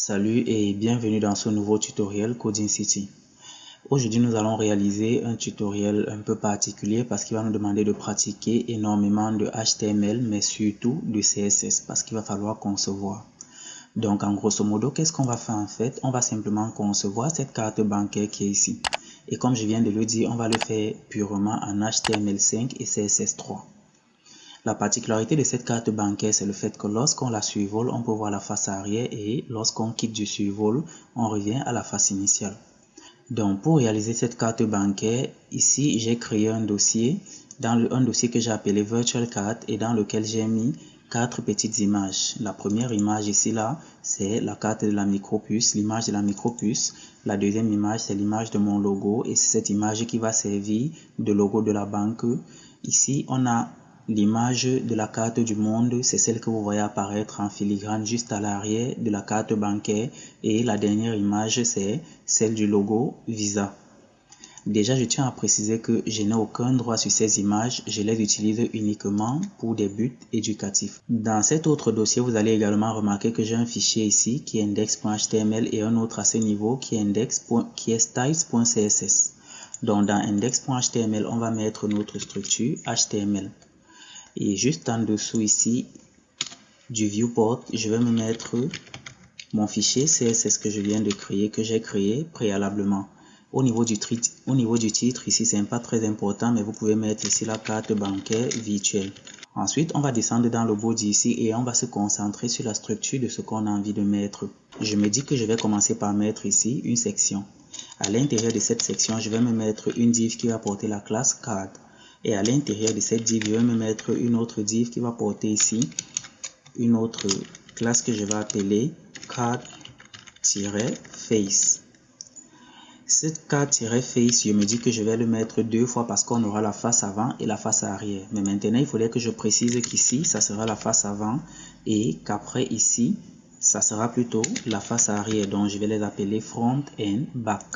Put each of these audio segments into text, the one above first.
Salut et bienvenue dans ce nouveau tutoriel Coding City. Aujourd'hui, nous allons réaliser un tutoriel un peu particulier parce qu'il va nous demander de pratiquer énormément de HTML mais surtout de CSS parce qu'il va falloir concevoir. Donc en grosso modo, qu'est-ce qu'on va faire en fait? On va simplement concevoir cette carte bancaire qui est ici. Et comme je viens de le dire, on va le faire purement en HTML5 et CSS3. La particularité de cette carte bancaire, c'est le fait que lorsqu'on la survole, on peut voir la face arrière et lorsqu'on quitte du survol, on revient à la face initiale. Donc, pour réaliser cette carte bancaire, ici, j'ai créé un dossier, un dossier que j'ai appelé Virtual Card et dans lequel j'ai mis 4 petites images. La première image ici, là, c'est la carte de la micropuce, l'image de la micropuce. La deuxième image, c'est l'image de mon logo et c'est cette image qui va servir de logo de la banque. Ici, on a l'image de la carte du monde, c'est celle que vous voyez apparaître en filigrane juste à l'arrière de la carte bancaire. Et la dernière image, c'est celle du logo Visa. Déjà, je tiens à préciser que je n'ai aucun droit sur ces images. Je les utilise uniquement pour des buts éducatifs. Dans cet autre dossier, vous allez également remarquer que j'ai un fichier ici qui est index.html et un autre à ce niveau qui est styles.css. Donc, dans index.html, on va mettre notre structure HTML. Et juste en dessous ici du viewport, je vais me mettre mon fichier CSS que je viens de créer, que j'ai créé préalablement. Au niveau du titre, ici, c'est pas très important, mais vous pouvez mettre ici la carte bancaire virtuelle. Ensuite, on va descendre dans le body ici et on va se concentrer sur la structure de ce qu'on a envie de mettre. Je me dis que je vais commencer par mettre ici une section. À l'intérieur de cette section, je vais me mettre une div qui va porter la classe card. Et à l'intérieur de cette div, je vais me mettre une autre div qui va porter ici une autre classe que je vais appeler card-face. Cette card-face, je me dis que je vais le mettre deux fois parce qu'on aura la face avant et la face arrière. Mais maintenant, il faudrait que je précise qu'ici, ça sera la face avant et qu'après ici, ça sera plutôt la face arrière. Donc, je vais les appeler front and back.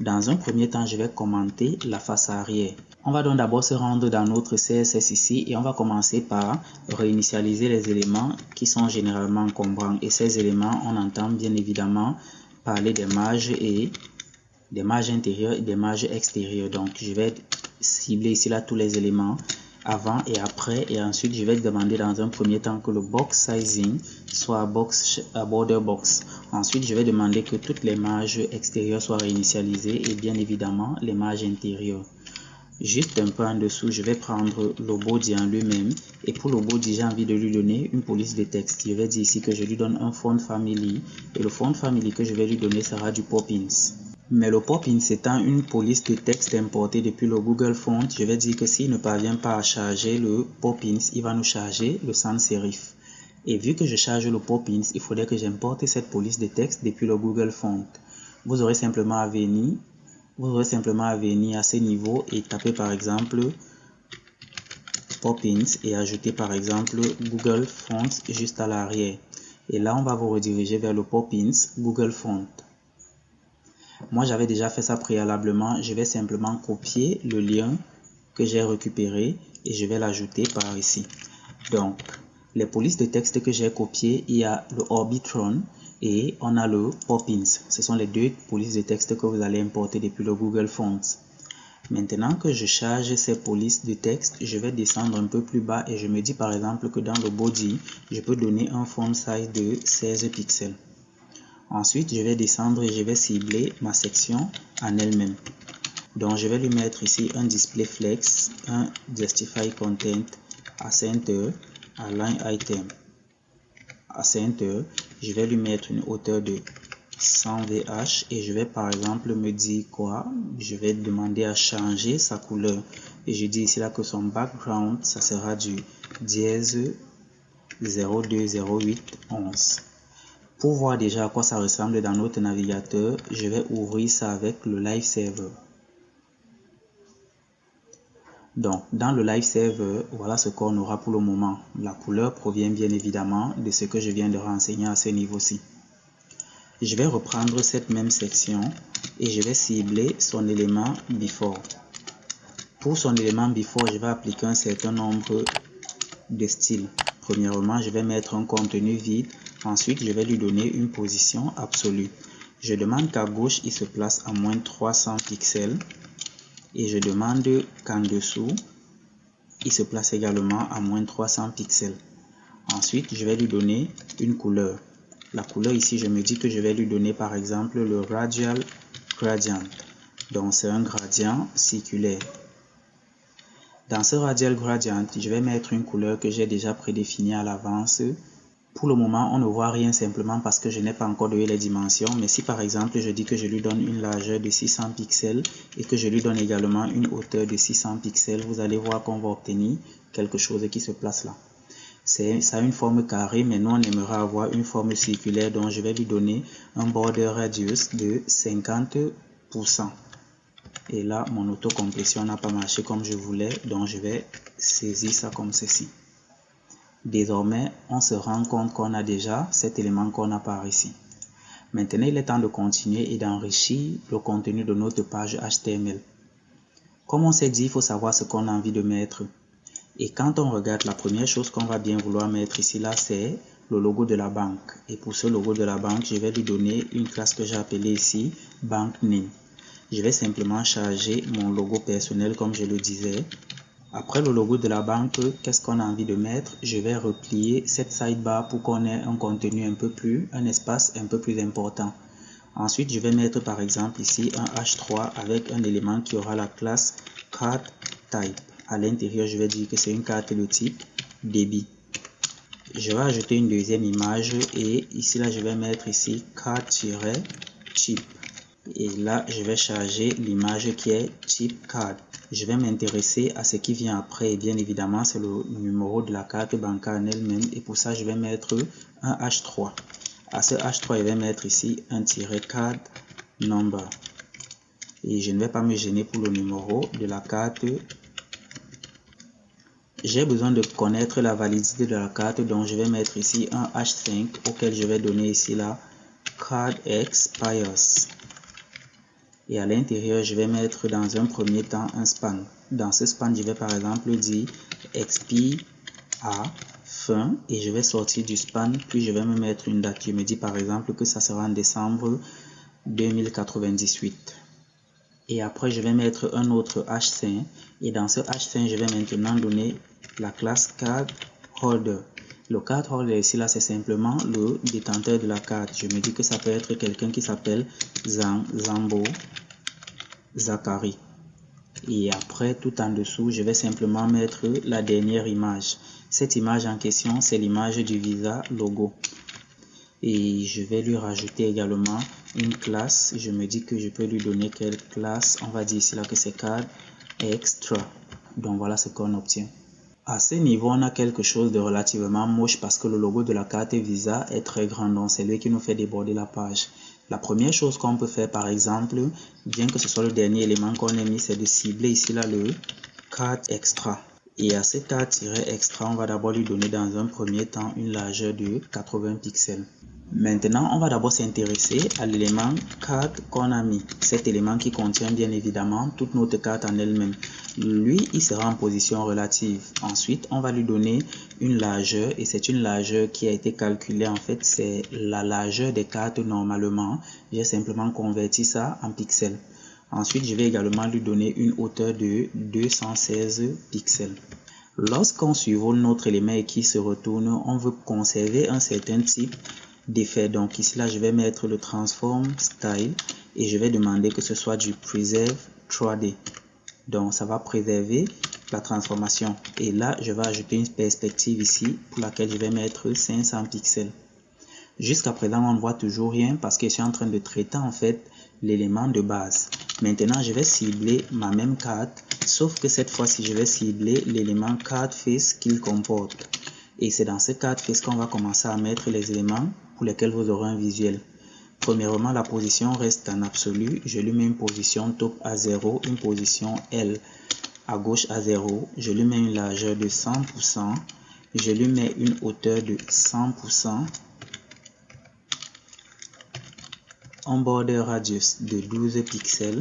Dans un premier temps, je vais commenter la face arrière. On va donc d'abord se rendre dans notre CSS ici et on va commencer par réinitialiser les éléments qui sont généralement encombrants. Et ces éléments, on entend bien évidemment parler des marges et des marges intérieures et des marges extérieures. Donc, je vais cibler ici là tous les éléments avant et après et ensuite je vais demander dans un premier temps que le box sizing soit border box. Ensuite, je vais demander que toutes les marges extérieures soient réinitialisées et bien évidemment les marges intérieures. Juste un peu en dessous, je vais prendre le body en lui-même et pour le body, j'ai envie de lui donner une police de texte. Je vais dire ici que je lui donne un font family et le font family que je vais lui donner sera du Poppins. Mais le Poppins étant une police de texte importée depuis le Google Font, je vais dire que s'il ne parvient pas à charger le Poppins, il va nous charger le sans serif. Et vu que je charge le Poppins, il faudrait que j'importe cette police de texte depuis le Google Font. Vous aurez simplement à venir à ce niveau et taper par exemple Poppins et ajouter par exemple Google Font juste à l'arrière. Et là, on va vous rediriger vers le Poppins Google Font. Moi, j'avais déjà fait ça préalablement. Je vais simplement copier le lien que j'ai récupéré et je vais l'ajouter par ici. Donc, les polices de texte que j'ai copiées, il y a le Orbitron et on a le Poppins. Ce sont les deux polices de texte que vous allez importer depuis le Google Fonts. Maintenant que je charge ces polices de texte, je vais descendre un peu plus bas et je me dis par exemple que dans le body, je peux donner un font size de 16 pixels. Ensuite, je vais descendre et je vais cibler ma section en elle-même. Donc, je vais lui mettre ici un display flex, un justify content à center, align item à center. Je vais lui mettre une hauteur de 100 VH et je vais par exemple me dire quoi? Je vais demander à changer sa couleur et je dis ici là que son background, ça sera du dièse 020811. Pour voir déjà à quoi ça ressemble dans notre navigateur, je vais ouvrir ça avec le Live Server. Donc, dans le Live Server, voilà ce qu'on aura pour le moment. La couleur provient bien évidemment de ce que je viens de renseigner à ce niveau-ci. Je vais reprendre cette même section et je vais cibler son élément before. Pour son élément before, je vais appliquer un certain nombre de styles. Premièrement, je vais mettre un contenu vide Ensuite, je vais lui donner une position absolue. Je demande qu'à gauche, il se place à moins 300 pixels. Et je demande qu'en dessous, il se place également à moins 300 pixels. Ensuite, je vais lui donner une couleur. La couleur ici, je me dis que je vais lui donner par exemple le Radial Gradient. Donc, c'est un gradient circulaire. Dans ce Radial Gradient, je vais mettre une couleur que j'ai déjà prédéfinie à l'avance. Pour le moment, on ne voit rien simplement parce que je n'ai pas encore donné les dimensions. Mais si par exemple, je dis que je lui donne une largeur de 600 pixels et que je lui donne également une hauteur de 600 pixels, vous allez voir qu'on va obtenir quelque chose qui se place là. Ça a une forme carrée, mais nous on aimerait avoir une forme circulaire, donc je vais lui donner un border radius de 50%. Et là, mon autocomplétion n'a pas marché comme je voulais, donc je vais saisir ça comme ceci. Désormais, on se rend compte qu'on a déjà cet élément qu'on a par ici. Maintenant, il est temps de continuer et d'enrichir le contenu de notre page HTML. Comme on s'est dit, il faut savoir ce qu'on a envie de mettre. Et quand on regarde, la première chose qu'on va bien vouloir mettre ici, là, c'est le logo de la banque. Et pour ce logo de la banque, je vais lui donner une classe que j'ai appelée ici Bank Name. Je vais simplement charger mon logo personnel comme je le disais. Après le logo de la banque, qu'est-ce qu'on a envie de mettre? Je vais replier cette sidebar pour qu'on ait un contenu un espace un peu plus important. Ensuite, je vais mettre par exemple ici un H3 avec un élément qui aura la classe Card Type. À l'intérieur, je vais dire que c'est une carte de type débit. Je vais ajouter une deuxième image et ici là, je vais mettre ici card-chip. Et là, je vais charger l'image qui est chip card. Je vais m'intéresser à ce qui vient après et bien évidemment, c'est le numéro de la carte bancaire en elle-même. Et pour ça, je vais mettre un H3. À ce H3, je vais mettre ici un card number. Et je ne vais pas me gêner pour le numéro de la carte. J'ai besoin de connaître la validité de la carte, donc je vais mettre ici un H5 auquel je vais donner ici la card expires. Et à l'intérieur, je vais mettre dans un premier temps un span. Dans ce span, je vais par exemple dire expire à fin et je vais sortir du span, puis je vais me mettre une date. Je me dis par exemple que ça sera en décembre 2098. Et après, je vais mettre un autre H5 et dans ce H5, je vais maintenant donner la classe card holder. Le card holder ici, là, c'est simplement le détenteur de la carte. Je me dis que ça peut être quelqu'un qui s'appelle Zambo Zachary. Et après, tout en dessous, je vais simplement mettre la dernière image. Cette image en question, c'est l'image du Visa logo. Et je vais lui rajouter également une classe. Je me dis que je peux lui donner quelle classe. On va dire ici là que c'est card extra. Donc voilà ce qu'on obtient. À ce niveau, on a quelque chose de relativement moche parce que le logo de la carte Visa est très grand. Donc c'est lui qui nous fait déborder la page. La première chose qu'on peut faire par exemple, bien que ce soit le dernier élément qu'on ait mis, c'est de cibler ici là le card extra. Et à ce card-extra, on va d'abord lui donner dans un premier temps une largeur de 80 pixels. Maintenant, on va d'abord s'intéresser à l'élément carte qu'on a mis. Cet élément qui contient bien évidemment toute notre carte en elle-même. Lui, il sera en position relative. Ensuite, on va lui donner une largeur et c'est une largeur qui a été calculée. En fait, c'est la largeur des cartes normalement. J'ai simplement converti ça en pixels. Ensuite, je vais également lui donner une hauteur de 216 pixels. Lorsqu'on survole notre élément et qu'il se retourne, on veut conserver un certain type d'effet. Donc ici là, je vais mettre le transform style et je vais demander que ce soit du preserve 3D. Donc ça va préserver la transformation. Et là, je vais ajouter une perspective ici pour laquelle je vais mettre 500 pixels. Jusqu'à présent, on ne voit toujours rien parce que je suis en train de traiter en fait l'élément de base. Maintenant, je vais cibler ma même carte, sauf que cette fois-ci, je vais cibler l'élément card face qu'il comporte. Et c'est dans ce card face qu'on va commencer à mettre les éléments pour lesquels vous aurez un visuel. Premièrement, la position reste en absolu. Je lui mets une position top à 0, une position L à gauche à 0. Je lui mets une largeur de 100%. Je lui mets une hauteur de 100%. Un border radius de 12 pixels.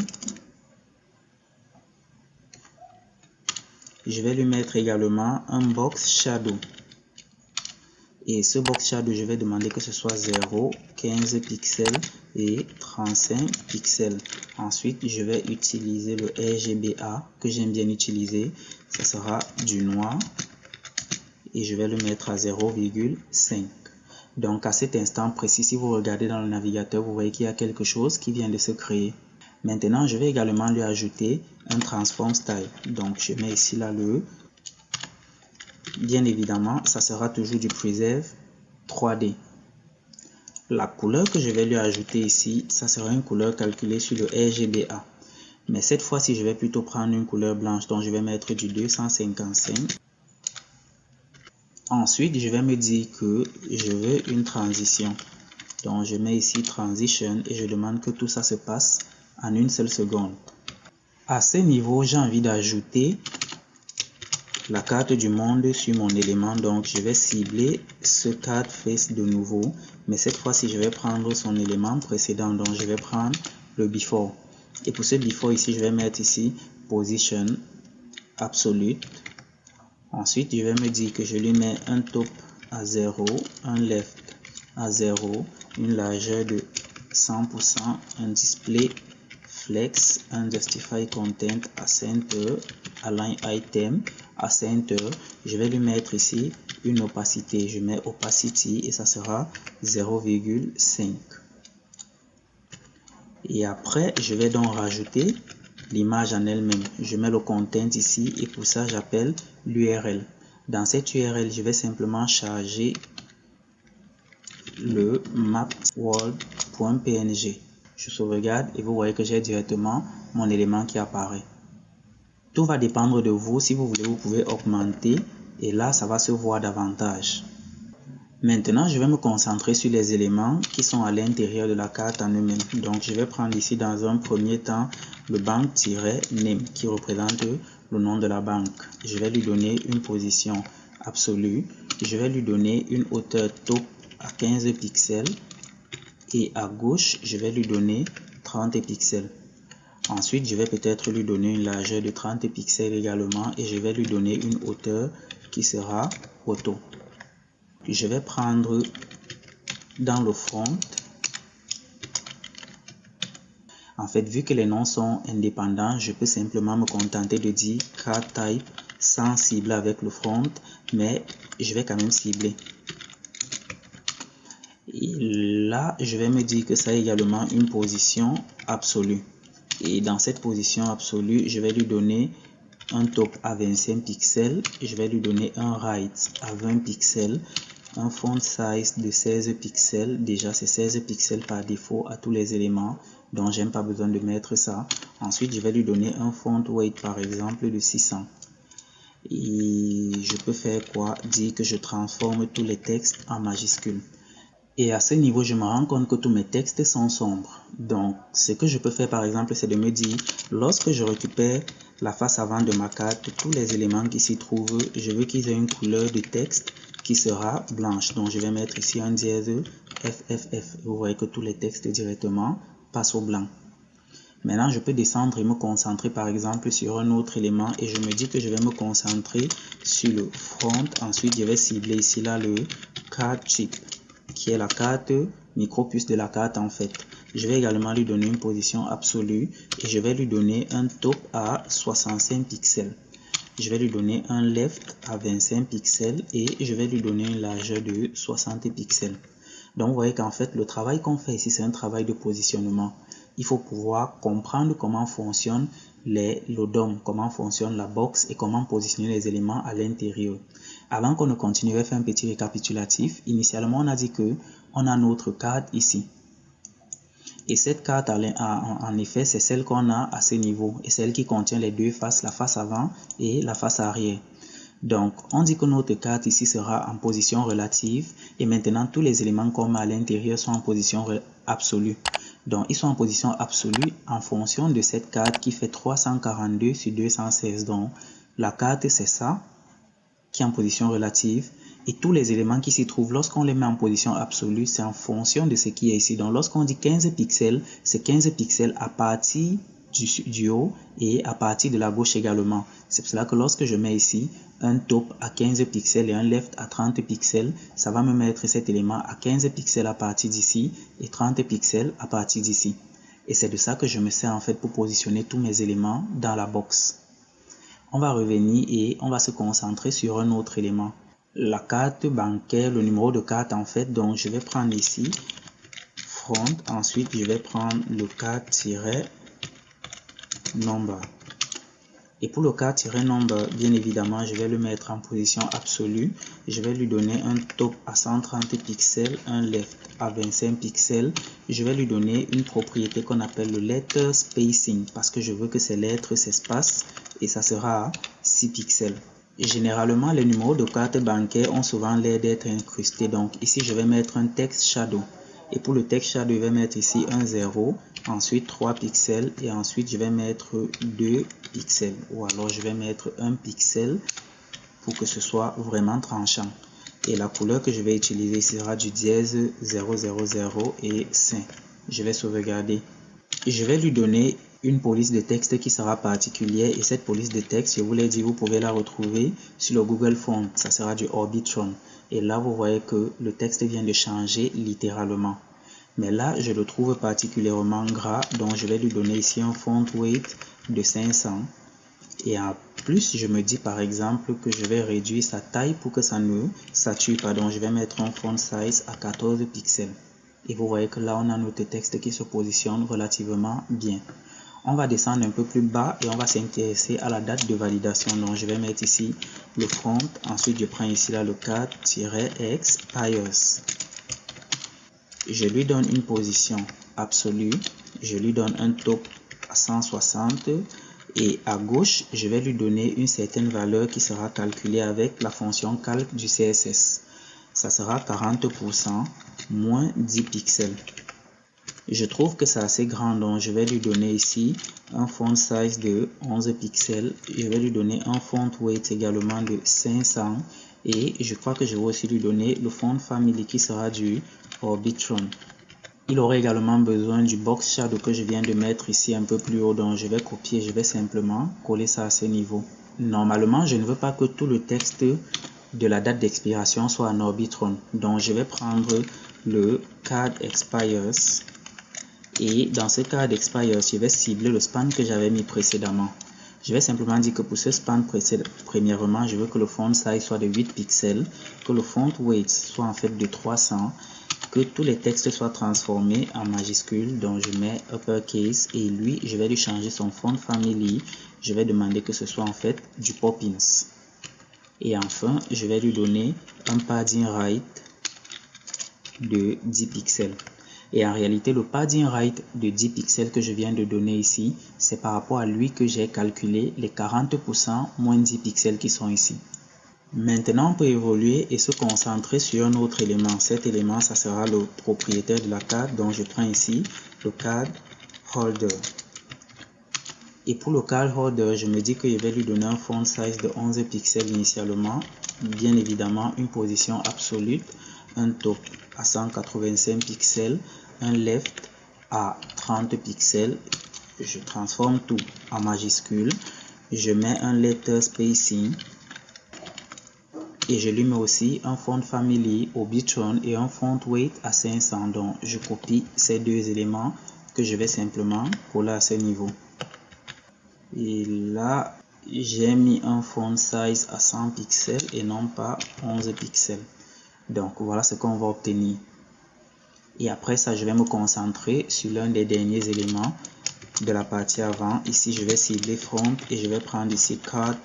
Je vais lui mettre également un box shadow. Et ce box shadow, je vais demander que ce soit 0, 15 pixels et 35 pixels. Ensuite, je vais utiliser le RGBA que j'aime bien utiliser. Ça sera du noir et je vais le mettre à 0,5. Donc à cet instant précis, si vous regardez dans le navigateur, vous voyez qu'il y a quelque chose qui vient de se créer. Maintenant, je vais également lui ajouter un transform style. Donc je mets ici là le... Bien évidemment, ça sera toujours du preserve 3D. La couleur que je vais lui ajouter ici, ça sera une couleur calculée sur le RGBA. Mais cette fois-ci, je vais plutôt prendre une couleur blanche, donc je vais mettre du 255. Ensuite, je vais me dire que je veux une transition. Donc, je mets ici Transition et je demande que tout ça se passe en une seule seconde. À ce niveau, j'ai envie d'ajouter la carte du monde sur mon élément. Donc, je vais cibler ce card face de nouveau. Mais cette fois-ci, je vais prendre son élément précédent. Donc, je vais prendre le Before. Et pour ce Before ici, je vais mettre ici Position Absolute. Ensuite, je vais me dire que je lui mets un top à 0, un left à 0, une largeur de 100%, un display flex, un justify content à center, align item à center. Je vais lui mettre ici une opacité. Je mets opacity et ça sera 0,5. Et après, je vais donc rajouter l'image en elle-même. Je mets le content ici et pour ça, j'appelle l'URL. Dans cette URL, je vais simplement charger le mapworld.png. Je sauvegarde et vous voyez que j'ai directement mon élément qui apparaît. Tout va dépendre de vous. Si vous voulez, vous pouvez augmenter et là, ça va se voir davantage. Maintenant, je vais me concentrer sur les éléments qui sont à l'intérieur de la carte en eux-mêmes. Donc, je vais prendre ici dans un premier temps le bank-name qui représente le nom de la banque. Je vais lui donner une position absolue. Je vais lui donner une hauteur top à 15 pixels et à gauche, je vais lui donner 30 pixels. Ensuite, je vais peut-être lui donner une largeur de 30 pixels également et je vais lui donner une hauteur qui sera auto. Je vais prendre dans le front. En fait, vu que les noms sont indépendants, je peux simplement me contenter de dire card type sans cibler avec le front, mais je vais quand même cibler. Et là, je vais me dire que ça a également une position absolue. Et dans cette position absolue, je vais lui donner un top à 25 pixels. Je vais lui donner un right à 20 pixels. Un font size de 16 pixels. Déjà, c'est 16 pixels par défaut à tous les éléments. Donc, j'ai pas besoin de mettre ça. Ensuite, je vais lui donner un font weight, par exemple, de 600. Et je peux faire quoi? Dire que je transforme tous les textes en majuscules. Et à ce niveau, je me rends compte que tous mes textes sont sombres. Donc, ce que je peux faire, par exemple, c'est de me dire, lorsque je récupère la face avant de ma carte, tous les éléments qui s'y trouvent, je veux qu'ils aient une couleur de texte qui sera blanche. Donc, je vais mettre ici un dièse FFF. Vous voyez que tous les textes directement passent au blanc. Maintenant, je peux descendre et me concentrer, par exemple, sur un autre élément. Et je me dis que je vais me concentrer sur le front. Ensuite, je vais cibler ici, là, le card chip, qui est la carte micro-puce de la carte en fait. Je vais également lui donner une position absolue et je vais lui donner un top à 65 pixels. Je vais lui donner un left à 25 pixels et je vais lui donner une largeur de 60 pixels. Donc vous voyez qu'en fait le travail qu'on fait ici c'est un travail de positionnement. Il faut pouvoir comprendre comment fonctionne le DOM, comment fonctionne la box et comment positionner les éléments à l'intérieur. Avant qu'on ne continue, je vais faire un petit récapitulatif. Initialement, on a dit que on a notre carte ici. Et cette carte, en effet, c'est celle qu'on a à ce niveau. Et celle qui contient les deux faces, la face avant et la face arrière. Donc, on dit que notre carte ici sera en position relative. Et maintenant, tous les éléments qu'on met à l'intérieur sont en position absolue. Donc, ils sont en position absolue en fonction de cette carte qui fait 342 sur 216. Donc, la carte, c'est ça, qui est en position relative. Et tous les éléments qui s'y trouvent, lorsqu'on les met en position absolue, c'est en fonction de ce qui est ici. Donc, lorsqu'on dit 15 pixels, c'est 15 pixels à partir du haut et à partir de la gauche également. C'est pour cela que lorsque je mets ici un top à 15 pixels et un left à 30 pixels, ça va me mettre cet élément à 15 pixels à partir d'ici et 30 pixels à partir d'ici. Et c'est de ça que je me sers en fait pour positionner tous mes éléments dans la box. On va revenir et on va se concentrer sur un autre élément. La carte bancaire, le numéro de carte en fait, donc je vais prendre ici front, ensuite je vais prendre le card-number. Et pour le card-number, bien évidemment, je vais le mettre en position absolue. Je vais lui donner un top à 130 pixels, un left à 25 pixels. Je vais lui donner une propriété qu'on appelle le letter spacing parce que je veux que ces lettres s'espacent et ça sera à 6 pixels. Et généralement, les numéros de carte bancaire ont souvent l'air d'être incrustés. Donc ici, je vais mettre un text shadow. Et pour le text shadow, je vais mettre ici un 0, ensuite 3 pixels et ensuite je vais mettre 2 pixels. Ou alors je vais mettre 1 pixel pour que ce soit vraiment tranchant. Et la couleur que je vais utiliser sera du dièse 000 et 5. Je vais sauvegarder. Je vais lui donner une police de texte qui sera particulière et cette police de texte, je vous l'ai dit, vous pouvez la retrouver sur le Google Font. Ça sera du Orbitron. Et là, vous voyez que le texte vient de changer littéralement. Mais là, je le trouve particulièrement gras, donc je vais lui donner ici un font weight de 500. Et en plus, je me dis par exemple que je vais réduire sa taille pour que ça ne sature pas. Donc, je vais mettre un font size à 14 pixels. Et vous voyez que là, on a notre texte qui se positionne relativement bien. On va descendre un peu plus bas et on va s'intéresser à la date de validation. Donc, je vais mettre ici le front. Ensuite, je prends ici là le card-expires. Je lui donne une position absolue. Je lui donne un top à 160. Et à gauche, je vais lui donner une certaine valeur qui sera calculée avec la fonction calc du CSS. Ça sera 40% moins 10 pixels. Je trouve que c'est assez grand, donc je vais lui donner ici un font size de 11 pixels. Je vais lui donner un font weight également de 500. Et je crois que je vais aussi lui donner le font family qui sera du Orbitron. Il aurait également besoin du box shadow que je viens de mettre ici un peu plus haut, donc je vais copier, je vais simplement coller ça à ce niveau. Normalement, je ne veux pas que tout le texte de la date d'expiration soit en Orbitron, donc je vais prendre le card expires et dans ce card expires, je vais cibler le span que j'avais mis précédemment. Je vais simplement dire que pour ce span premièrement, je veux que le font size soit de 8 pixels, que le font weight soit en fait de 300, que tous les textes soient transformés en majuscules, donc je mets uppercase et lui, je vais lui changer son font family. Je vais demander que ce soit en fait du Poppins. Et enfin, je vais lui donner un padding right de 10 pixels. Et en réalité, le padding right de 10 pixels que je viens de donner ici, c'est par rapport à lui que j'ai calculé les 40% moins 10 pixels qui sont ici. Maintenant, on peut évoluer et se concentrer sur un autre élément. Cet élément, ça sera le propriétaire de la carte. Donc, je prends ici le card holder. Et pour le card holder, je me dis que je vais lui donner un font size de 11 pixels initialement. Bien évidemment, une position absolue, un top à 185 pixels, un left à 30 pixels. Je transforme tout en majuscule. Je mets un letter spacing. Et je lui mets aussi un font family Orbitron et un font weight à 500. Donc, je copie ces deux éléments que je vais simplement coller à ce niveau. Et là, j'ai mis un font size à 100 pixels et non pas 11 pixels. Donc, voilà ce qu'on va obtenir. Et après ça, je vais me concentrer sur l'un des derniers éléments de la partie avant. Ici, je vais cibler front et je vais prendre ici card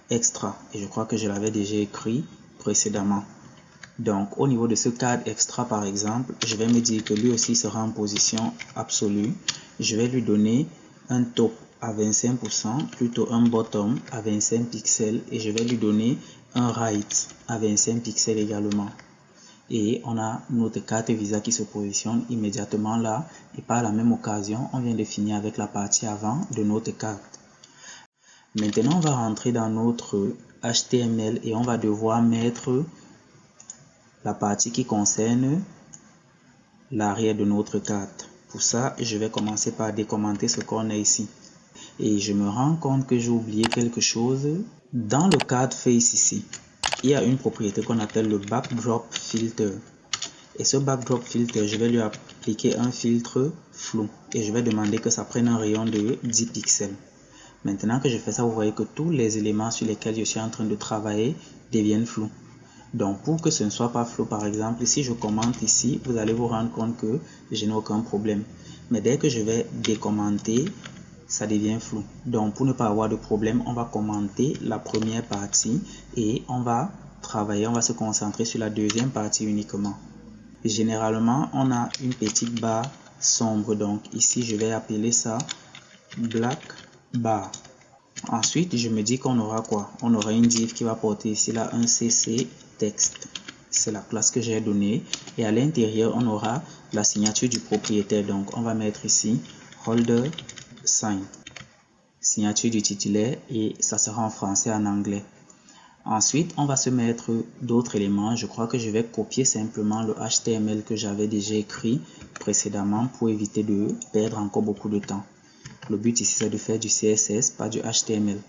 extra. Et je crois que je l'avais déjà écrit précédemment. Donc, au niveau de ce card extra, par exemple, je vais me dire que lui aussi sera en position absolue. Je vais lui donner un top à 25%, plutôt un bottom à 25 pixels. Et je vais lui donner un right à 25 pixels également. Et on a notre carte Visa qui se positionne immédiatement là. Et par la même occasion, on vient de finir avec la partie avant de notre carte. Maintenant, on va rentrer dans notre HTML et on va devoir mettre la partie qui concerne l'arrière de notre carte. Pour ça, je vais commencer par décommenter ce qu'on a ici. Et je me rends compte que j'ai oublié quelque chose. Dans le cadre face ici, il y a une propriété qu'on appelle le backdrop filter. Et ce backdrop filter, je vais lui appliquer un filtre flou. Et je vais demander que ça prenne un rayon de 10 pixels. Maintenant que je fais ça, vous voyez que tous les éléments sur lesquels je suis en train de travailler deviennent flous. Donc pour que ce ne soit pas flou, par exemple, si je commente ici, vous allez vous rendre compte que je n'ai aucun problème. Mais dès que je vais décommenter, ça devient flou. Donc pour ne pas avoir de problème, on va commenter la première partie et on va travailler, on va se concentrer sur la deuxième partie uniquement. Généralement, on a une petite barre sombre. Donc ici, je vais appeler ça black bar. Ensuite, je me dis qu'on aura quoi? On aura une div qui va porter ici là un cc text. C'est la classe que j'ai donnée. Et à l'intérieur, on aura la signature du propriétaire. Donc, on va mettre ici holder sign. Signature du titulaire et ça sera en français et en anglais. Ensuite, on va se mettre d'autres éléments. Je crois que je vais copier simplement le HTML que j'avais déjà écrit précédemment pour éviter de perdre encore beaucoup de temps. Le but ici, c'est de faire du CSS, pas du HTML.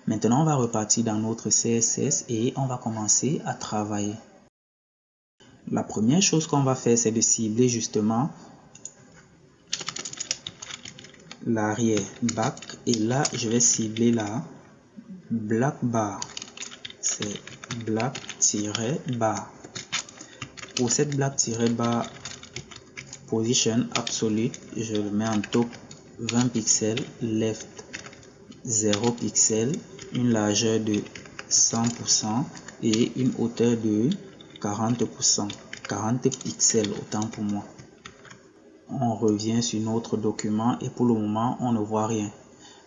Maintenant, on va repartir dans notre CSS et on va commencer à travailler. La première chose qu'on va faire, c'est de cibler justement l'arrière back. Et là, je vais cibler la black bar. C'est black-bar. Pour cette black-bar position absolute, je le mets en top 20 pixels, left 0 pixels, une largeur de 100% et une hauteur de 40%, 40 pixels autant pour moi. On revient sur notre document et pour le moment on ne voit rien.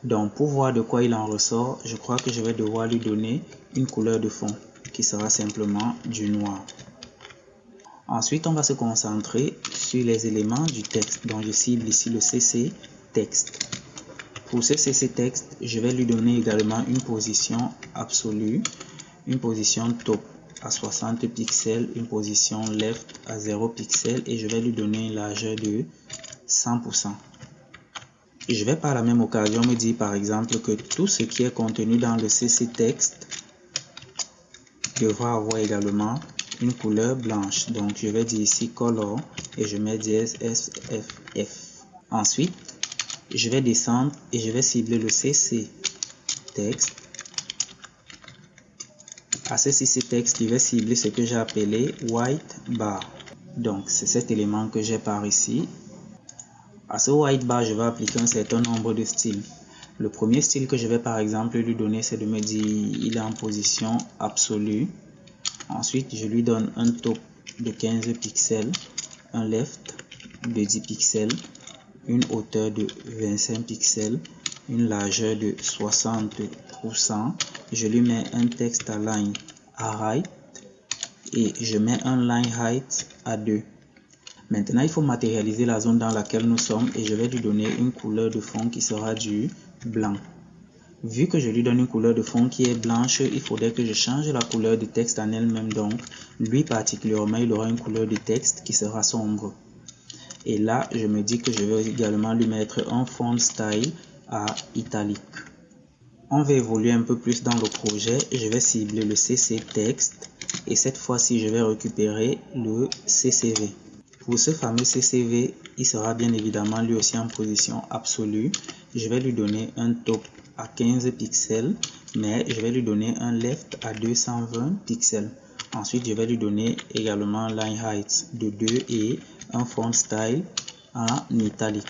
Donc pour voir de quoi il en ressort, je crois que je vais devoir lui donner une couleur de fond qui sera simplement du noir. Ensuite on va se concentrer sur les éléments du texte. Donc je cible ici le CC texte. Pour ce CC texte, je vais lui donner également une position absolue, une position top à 60 pixels, une position left à 0 pixels et je vais lui donner une largeur de 100%. Je vais par la même occasion me dire par exemple que tout ce qui est contenu dans le CC texte devra avoir également une couleur blanche. Donc je vais dire ici color et je mets SFF. Ensuite, je vais descendre et je vais cibler le CC texte. À ce CC texte, je vais cibler ce que j'ai appelé white bar. Donc c'est cet élément que j'ai par ici. À ce white bar, je vais appliquer un certain nombre de styles. Le premier style que je vais par exemple lui donner, c'est de me dire il est en position absolue. Ensuite, je lui donne un top de 15 pixels, un left de 10 pixels, une hauteur de 25 pixels, une largeur de 60%. Je lui mets un text align à right et je mets un line height à 2. Maintenant, il faut matérialiser la zone dans laquelle nous sommes et je vais lui donner une couleur de fond qui sera du blanc. Vu que je lui donne une couleur de fond qui est blanche, il faudrait que je change la couleur du texte en elle-même. Donc, lui particulièrement, il aura une couleur de texte qui sera sombre. Et là, je me dis que je vais également lui mettre un font style à italique. On va évoluer un peu plus dans le projet. Je vais cibler le CC texte et cette fois-ci, je vais récupérer le CCV. Pour ce fameux CCV, il sera bien évidemment lui aussi en position absolue. Je vais lui donner un top à 15 pixels, mais je vais lui donner un left à 220 pixels. Ensuite, je vais lui donner également line height de 2 et un font style en italique.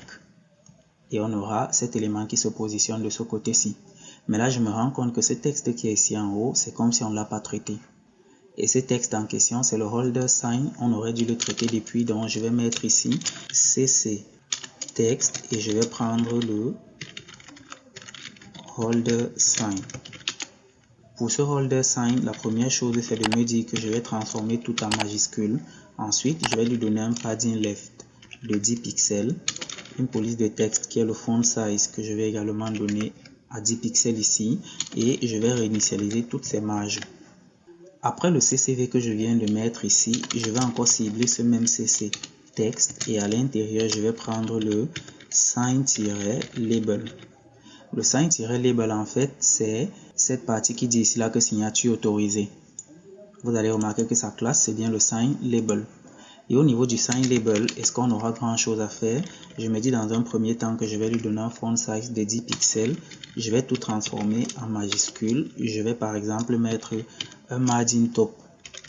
Et on aura cet élément qui se positionne de ce côté-ci. Mais là, je me rends compte que ce texte qui est ici en haut, c'est comme si on ne l'a pas traité. Et ce texte en question, c'est le holder sign. On aurait dû le traiter depuis. Donc, je vais mettre ici CC texte et je vais prendre le holder sign. Pour ce holder sign, la première chose, c'est de me dire que je vais transformer tout en majuscule. Ensuite, je vais lui donner un padding left de 10 pixels. Une police de texte qui est le font size que je vais également donner à 10 pixels ici. Et je vais réinitialiser toutes ces marges. Après le CCV que je viens de mettre ici, je vais encore cibler ce même CC texte et à l'intérieur, je vais prendre le sign-label. Le sign-label, en fait, c'est cette partie qui dit ici là que signature autorisée. Vous allez remarquer que sa classe, c'est bien le sign-label. Et au niveau du sign-label, est-ce qu'on aura grand chose à faire? Je me dis dans un premier temps que je vais lui donner un font size de 10 pixels. Je vais tout transformer en majuscule. Je vais par exemple mettre un margin top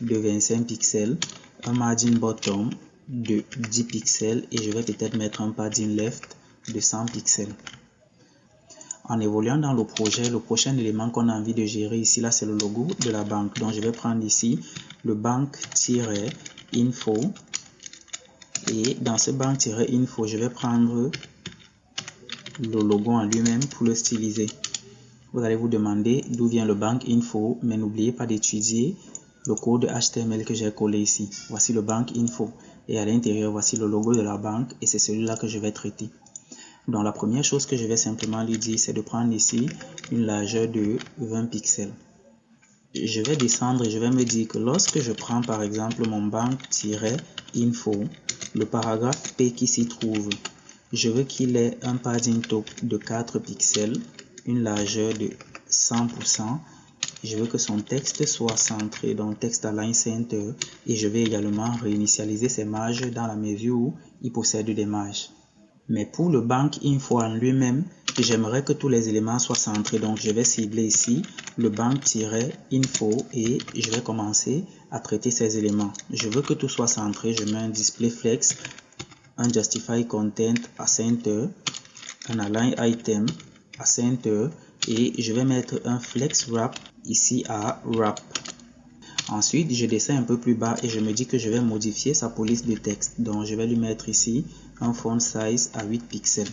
de 25 pixels, un margin bottom de 10 pixels et je vais peut-être mettre un padding left de 100 pixels. En évoluant dans le projet, le prochain élément qu'on a envie de gérer ici, là, c'est le logo de la banque. Donc, je vais prendre ici le banque-info. Et dans ce banque-info, je vais prendre le logo en lui-même pour le styliser. Vous allez vous demander d'où vient le banque-info, mais n'oubliez pas d'étudier le code HTML que j'ai collé ici. Voici le banque-info. Et à l'intérieur, voici le logo de la banque et c'est celui-là que je vais traiter. Donc la première chose que je vais simplement lui dire, c'est de prendre ici une largeur de 20 pixels. Je vais descendre et je vais me dire que lorsque je prends par exemple mon banque-info, le paragraphe P qui s'y trouve, je veux qu'il ait un padding top de 4 pixels, une largeur de 100%. Je veux que son texte soit centré, donc texte align center, et je vais également réinitialiser ces marges dans la mesure où il possède des marges. Mais pour le banque-info en lui-même, j'aimerais que tous les éléments soient centrés. Donc, je vais cibler ici le banque-info et je vais commencer à traiter ces éléments. Je veux que tout soit centré. Je mets un display flex, un justify content à center, un align item à center et je vais mettre un flex wrap ici à wrap. Ensuite, je descends un peu plus bas et je me dis que je vais modifier sa police de texte. Donc, je vais lui mettre ici un font size à 8 pixels.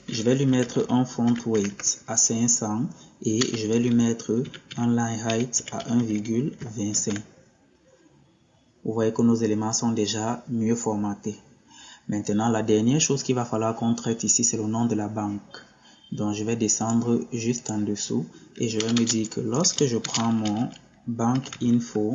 Je vais lui mettre un font weight à 500 et je vais lui mettre un line height à 1,25. Vous voyez que nos éléments sont déjà mieux formatés. Maintenant, la dernière chose qu'il va falloir qu'on traite ici, c'est le nom de la banque. Donc, je vais descendre juste en dessous et je vais me dire que lorsque je prends mon banque-info,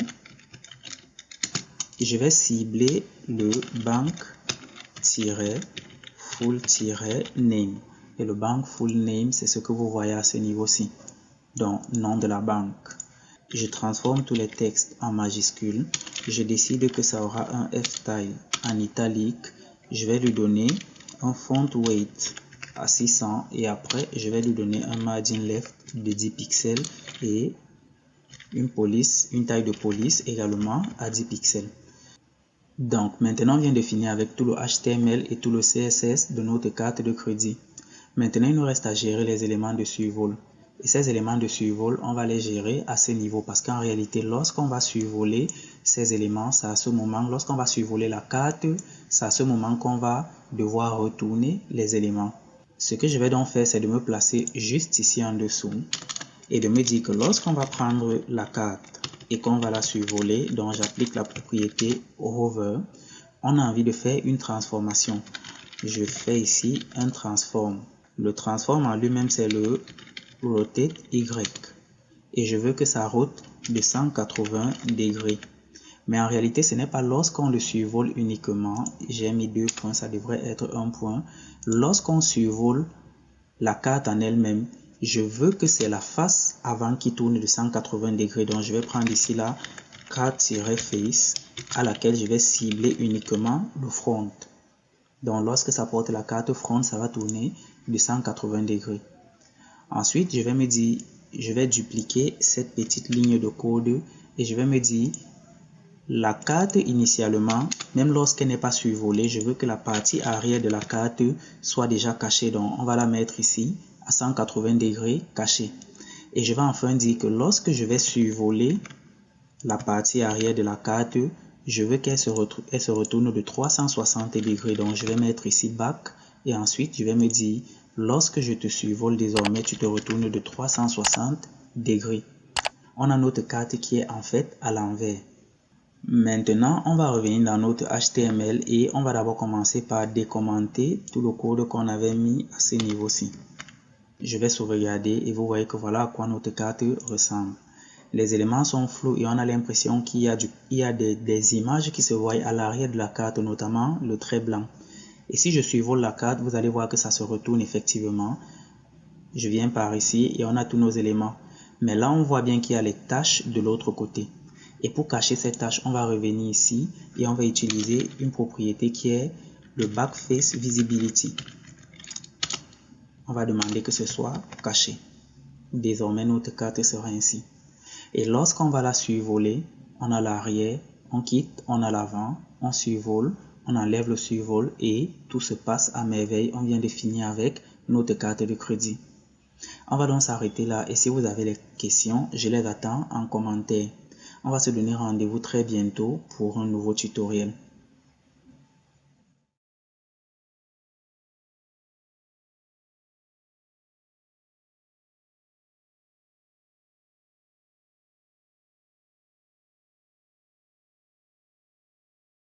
je vais cibler le banque-full-name. Et le banque-full-name, c'est ce que vous voyez à ce niveau-ci. Donc, nom de la banque. Je transforme tous les textes en majuscules. Je décide que ça aura un F-style en italique. Je vais lui donner un font weight à 600 et après, je vais lui donner un margin left de 10 pixels et une taille de police également à 10 pixels. Donc, maintenant, on vient de finir avec tout le HTML et tout le CSS de notre carte de crédit. Maintenant, il nous reste à gérer les éléments de survol. Et ces éléments de survol, on va les gérer à ce niveau parce qu'en réalité, lorsqu'on va survoler ces éléments, c'est à ce moment, lorsqu'on va survoler la carte, c'est à ce moment qu'on va devoir retourner les éléments. Ce que je vais donc faire, c'est de me placer juste ici en dessous et de me dire que lorsqu'on va prendre la carte et qu'on va la survoler, donc j'applique la propriété hover, on a envie de faire une transformation. Je fais ici un transform. Le transform en lui-même, c'est le rotate Y. Et je veux que ça rote de 180 degrés. Mais en réalité, ce n'est pas lorsqu'on le survole uniquement. J'ai mis 2 points, ça devrait être 1 point. Lorsqu'on survole la carte en elle-même, je veux que c'est la face avant qui tourne de 180 degrés. Donc, je vais prendre ici la carte-face à laquelle je vais cibler uniquement le front. Donc, lorsque ça porte la carte front, ça va tourner de 180 degrés. Ensuite, je vais me dire, je vais dupliquer cette petite ligne de code et je vais me dire, la carte initialement, même lorsqu'elle n'est pas survolée, je veux que la partie arrière de la carte soit déjà cachée. Donc, on va la mettre ici à 180 degrés cachée. Et je vais enfin dire que lorsque je vais survoler la partie arrière de la carte, je veux qu'elle se retourne de 360 degrés. Donc, je vais mettre ici back et ensuite, je vais me dire, lorsque je te survole désormais, tu te retournes de 360 degrés. On a notre carte qui est en fait à l'envers. Maintenant, on va revenir dans notre HTML et on va d'abord commencer par décommenter tout le code qu'on avait mis à ce niveau-ci. Je vais sauvegarder et vous voyez que voilà à quoi notre carte ressemble. Les éléments sont flous et on a l'impression qu'il y a des images qui se voient à l'arrière de la carte, notamment le trait blanc. Et si je survole la carte, vous allez voir que ça se retourne effectivement. Je viens par ici et on a tous nos éléments. Mais là, on voit bien qu'il y a les tâches de l'autre côté. Et pour cacher ces tâches, on va revenir ici et on va utiliser une propriété qui est le Backface Visibility. On va demander que ce soit caché. Désormais, notre carte sera ainsi. Et lorsqu'on va la survoler, on a l'arrière, on quitte, on a l'avant, on survole, on enlève le survol et tout se passe à merveille. On vient de finir avec notre carte de crédit. On va donc s'arrêter là et si vous avez des questions, je les attends en commentaire. On va se donner rendez-vous très bientôt pour un nouveau tutoriel.